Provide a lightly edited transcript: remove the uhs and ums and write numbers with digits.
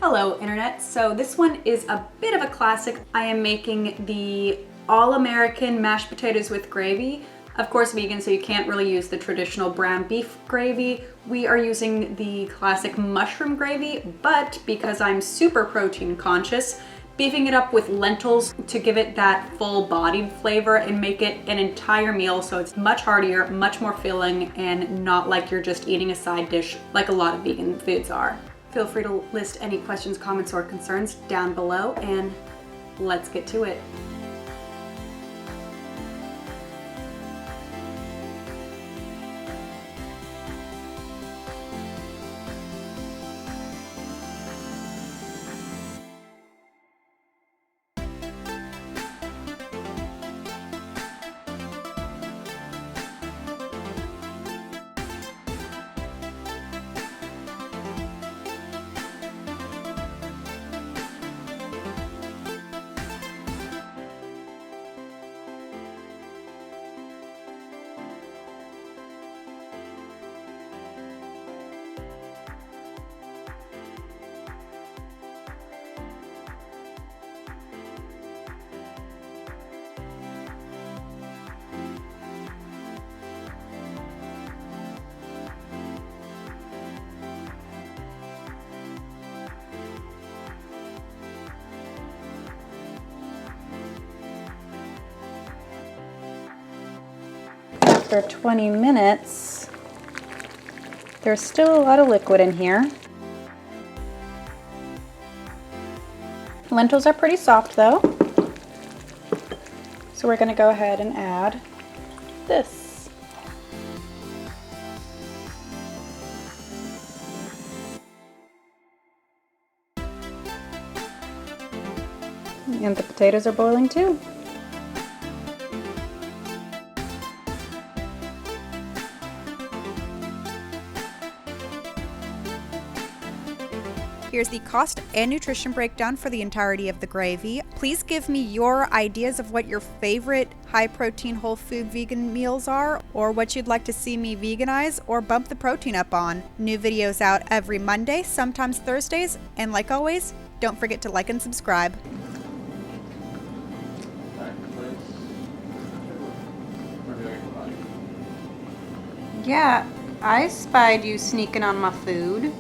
Hello Internet, so this one is a bit of a classic. I am making the all-American mashed potatoes with gravy. Of course vegan, so you can't really use the traditional brown beef gravy. We are using the classic mushroom gravy, but because I'm super protein conscious, beefing it up with lentils to give it that full-bodied flavor and make it an entire meal so it's much heartier, much more filling, and not like you're just eating a side dish like a lot of vegan foods are. Feel free to list any questions, comments, or concerns down below, and let's get to it. After 20 minutes, there's still a lot of liquid in here. Lentils are pretty soft though, so we're going to go ahead and add this. And the potatoes are boiling too. Here's the cost and nutrition breakdown for the entirety of the gravy. Please give me your ideas of what your favorite high protein whole food vegan meals are, or what you'd like to see me veganize or bump the protein up on. New videos out every Monday, sometimes Thursdays, and like always, don't forget to like and subscribe. Yeah, I spied you sneaking on my food.